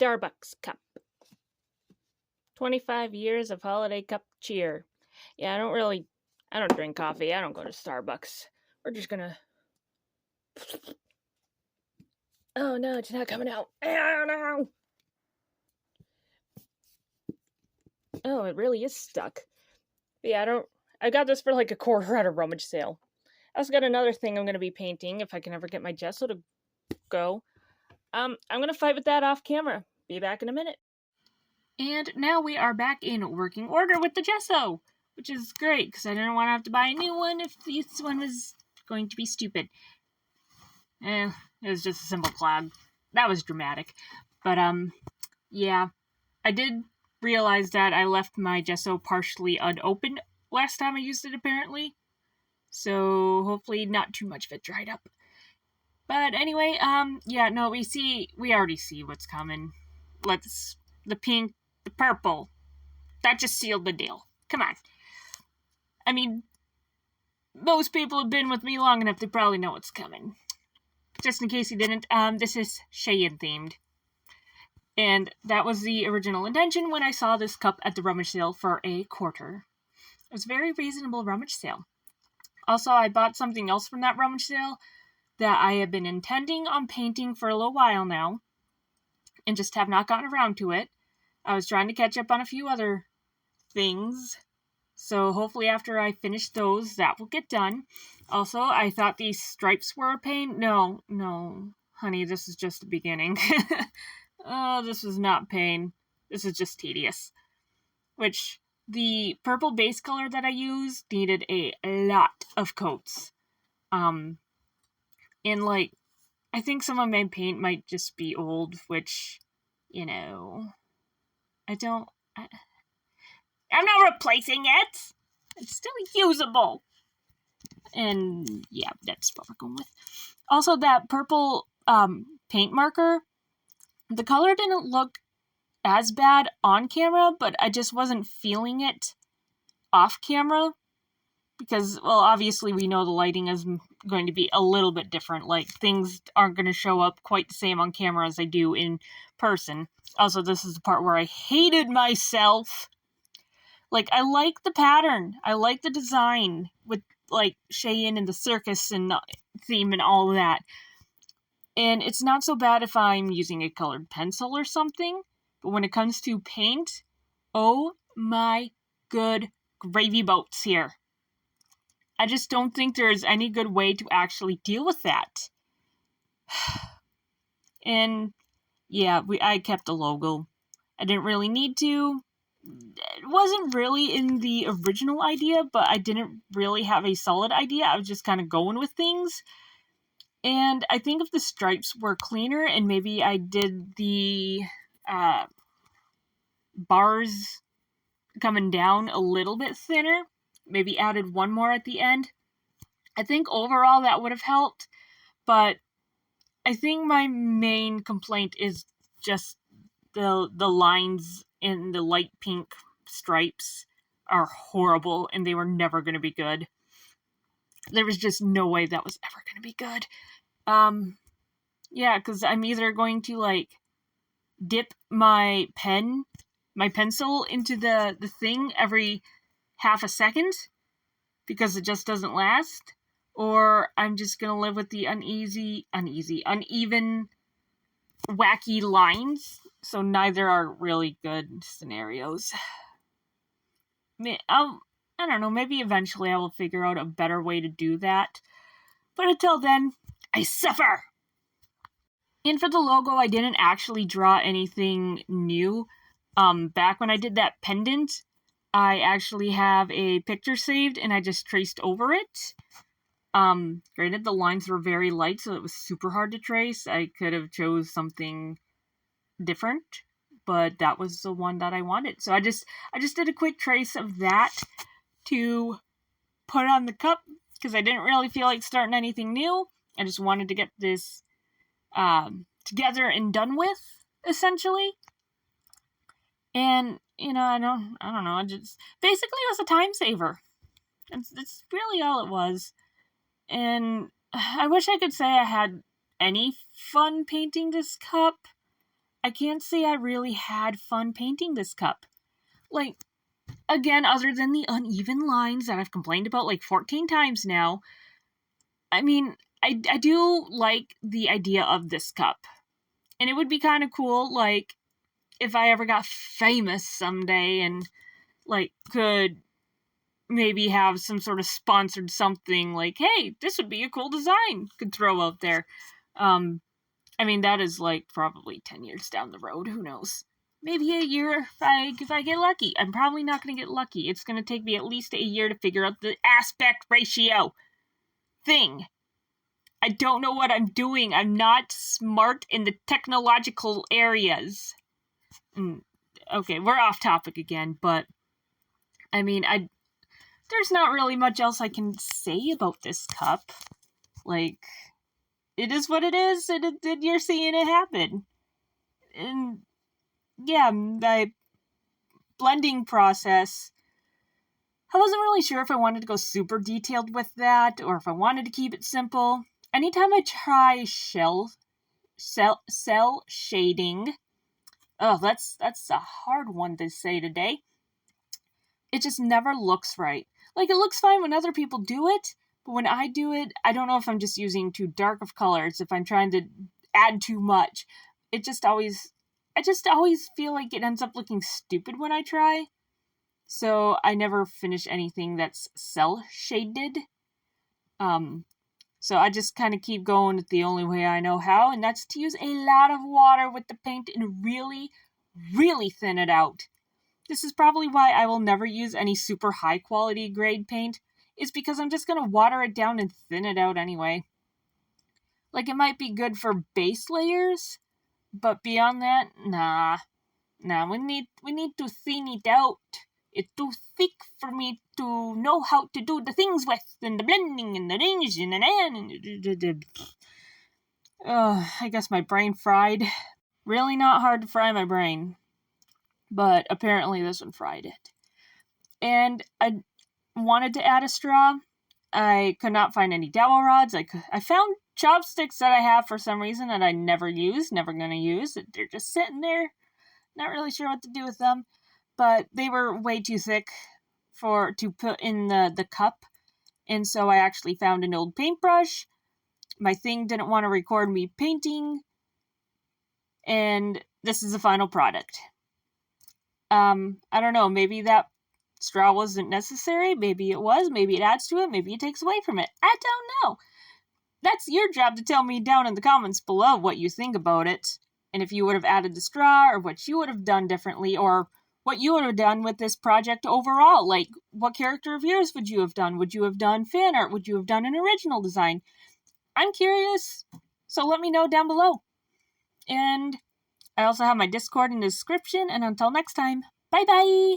Starbucks cup. 25 years of holiday cup cheer. Yeah, I don't drink coffee. I don't go to Starbucks. We're just gonna... Oh no, it's not coming out. Oh no! Oh, it really is stuck. But yeah, I got this for like $1 at a rummage sale. I also got another thing I'm gonna be painting if I can ever get my gesso to go. I'm gonna fight with that off camera. Be back in a minute. And now we are back in working order with the gesso, which is great because I didn't want to have to buy a new one if this one was going to be stupid. It was just a simple clog. That was dramatic. But, yeah. I did realize that I left my gesso partially unopened last time I used it, apparently. So, hopefully not too much of it dried up. But anyway, yeah, no, we already see what's coming. The pink, the purple, that just sealed the deal. Come on. I mean, most people have been with me long enough, they probably know what's coming. Just in case you didn't, this is Cheyenne themed. And that was the original intention when I saw this cup at the rummage sale for $0.25. It was a very reasonable rummage sale. Also, I bought something else from that rummage sale that I have been intending on painting for a little while now, and just have not gotten around to it. I was trying to catch up on a few other things, so hopefully after I finish those, that will get done. Also, I thought these stripes were a pain. No, honey, this is just the beginning. Oh, this is not pain. This is just tedious. Which, the purple base color that I used needed a lot of coats. And like, I think some of my paint might just be old, which, you know, I'm not replacing it! It's still usable! And yeah, that's what we're going with. Also, that purple paint marker, the color didn't look as bad on camera, but I just wasn't feeling it off camera. Because, well, obviously we know the lighting is going to be a little bit different. Like, things aren't going to show up quite the same on camera as they do in person. Also, this is the part where I hated myself. Like, I like the pattern. I like the design with, like, Cheyenne and the circus and the theme and all of that. And it's not so bad if I'm using a colored pencil or something. But when it comes to paint, oh my good gravy boats here. I just don't think there's any good way to actually deal with that. And yeah, I kept the logo. I didn't really need to. It wasn't really in the original idea, but I didn't really have a solid idea. I was just kind of going with things. And I think if the stripes were cleaner and maybe I did the bars coming down a little bit thinner, maybe added one more at the end, I think overall that would have helped. But I think my main complaint is just the lines in the light pink stripes are horrible, and they were never going to be good. There was just no way that was ever going to be good. Yeah, because I'm either going to, like, dip my pencil into the thing every half a second, because it just doesn't last, or I'm just going to live with the uneven, wacky lines, so neither are really good scenarios. I don't know, maybe eventually I will figure out a better way to do that, but until then, I suffer! And for the logo, I didn't actually draw anything new. Back when I did that pendant, I actually have a picture saved, and I just traced over it. Granted, the lines were very light, so it was super hard to trace. I could have chose something different, but that was the one that I wanted. So I just did a quick trace of that to put on the cup, because I didn't really feel like starting anything new. I just wanted to get this together and done with, essentially. And, you know, I don't know, basically it was a time saver. That's really all it was. And I wish I could say I had any fun painting this cup, I can't say I really had fun painting this cup. Like, again, other than the uneven lines that I've complained about like 14 times now, I mean, I do like the idea of this cup. And it would be kind of cool, like, if I ever got famous someday and, like, could maybe have some sort of sponsored something, like, hey, this would be a cool design, could throw out there. I mean, that is, like, probably 10 years down the road, who knows? Maybe a year if I get lucky. I'm probably not going to get lucky. It's going to take me at least a year to figure out the aspect ratio thing. I don't know what I'm doing. I'm not smart in the technological areas. Okay, we're off topic again, but I mean, there's not really much else I can say about this cup. Like, it is what it is, and you're seeing it happen. And yeah, my blending process, I wasn't really sure if I wanted to go super detailed with that or if I wanted to keep it simple. Anytime I try cell shading, oh, that's a hard one to say today. It just never looks right. Like, it looks fine when other people do it, but when I do it, I don't know if I'm just using too dark of colors, if I'm trying to add too much. I just always feel like it ends up looking stupid when I try. So I never finish anything that's cell shaded. So I just kind of keep going the only way I know how, and that's to use a lot of water with the paint and really, really thin it out. This is probably why I will never use any super high quality grade paint, is because I'm just going to water it down and thin it out anyway. Like, it might be good for base layers, but beyond that, nah, we need to thin it out. It's too thick for me to know how to do the things with, and the blending, and the arranging, and I guess my brain fried. Really not hard to fry my brain, but apparently this one fried it. And I wanted to add a straw. I could not find any dowel rods. I found chopsticks that I have for some reason that I never use, never gonna use. They're just sitting there. Not really sure what to do with them. But they were way too thick to put in the cup. And so I actually found an old paintbrush. My thing didn't want to record me painting. And this is the final product. I don't know, maybe that straw wasn't necessary. Maybe it was. Maybe it adds to it. Maybe it takes away from it. I don't know. That's your job to tell me down in the comments below what you think about it. And if you would have added the straw, or what you would have done differently, or what you would have done with this project overall. Like, what character of yours would you have done? Would you have done fan art? Would you have done an original design? I'm curious, so let me know down below. And I also have my Discord in the description, and until next time, bye-bye!